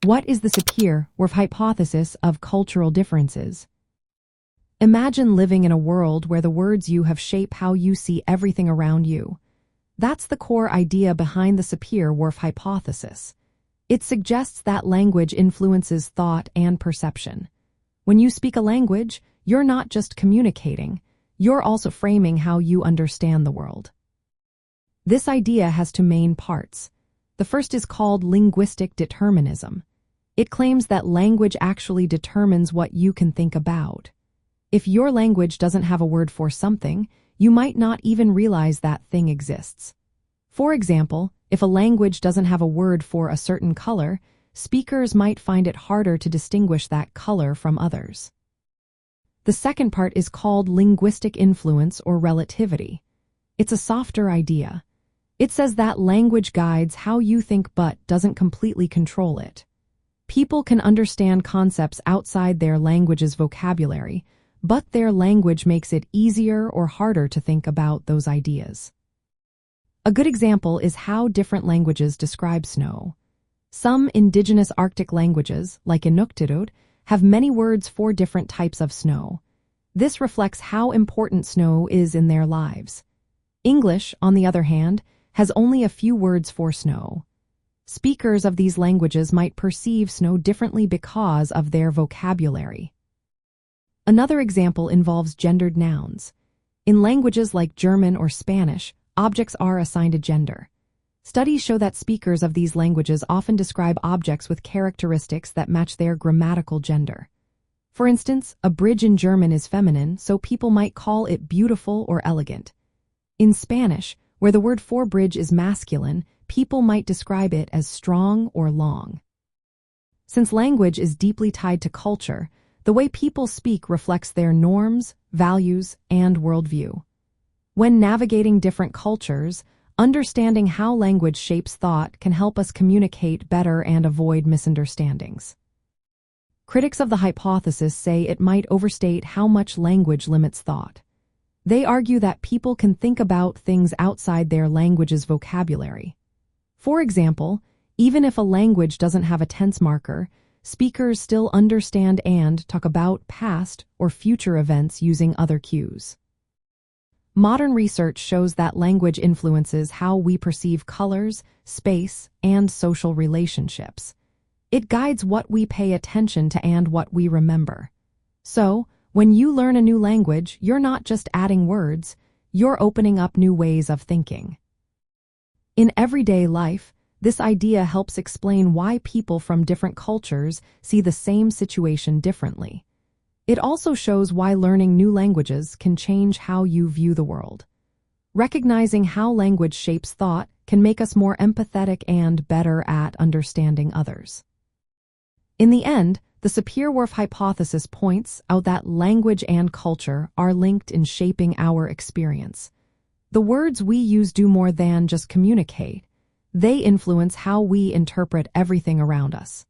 What is the Sapir-Whorf hypothesis of cultural differences? Imagine living in a world where the words you have shape how you see everything around you. That's the core idea behind the Sapir-Whorf hypothesis. It suggests that language influences thought and perception. When you speak a language, you're not just communicating, you're also framing how you understand the world. This idea has two main parts. The first is called linguistic determinism. It claims that language actually determines what you can think about. If your language doesn't have a word for something, you might not even realize that thing exists. For example, if a language doesn't have a word for a certain color, speakers might find it harder to distinguish that color from others. The second part is called linguistic influence or relativity. It's a softer idea. It says that language guides how you think but doesn't completely control it. People can understand concepts outside their language's vocabulary, but their language makes it easier or harder to think about those ideas. A good example is how different languages describe snow. Some indigenous Arctic languages, like Inuktitut, have many words for different types of snow. This reflects how important snow is in their lives. English, on the other hand, has only a few words for snow. Speakers of these languages might perceive snow differently because of their vocabulary. Another example involves gendered nouns. In languages like German or Spanish, objects are assigned a gender. Studies show that speakers of these languages often describe objects with characteristics that match their grammatical gender. For instance, a bridge in German is feminine, so people might call it beautiful or elegant. In Spanish, where the word for bridge is masculine, people might describe it as strong or long. Since language is deeply tied to culture, the way people speak reflects their norms, values, and worldview. When navigating different cultures, understanding how language shapes thought can help us communicate better and avoid misunderstandings. Critics of the hypothesis say it might overstate how much language limits thought. They argue that people can think about things outside their language's vocabulary. For example, even if a language doesn't have a tense marker, speakers still understand and talk about past or future events using other cues. Modern research shows that language influences how we perceive colors, space, and social relationships. It guides what we pay attention to and what we remember. So, when you learn a new language, you're not just adding words, you're opening up new ways of thinking. In everyday life, this idea helps explain why people from different cultures see the same situation differently. It also shows why learning new languages can change how you view the world. Recognizing how language shapes thought can make us more empathetic and better at understanding others. In the end, the Sapir-Whorf hypothesis points out that language and culture are linked in shaping our experience. The words we use do more than just communicate. They influence how we interpret everything around us.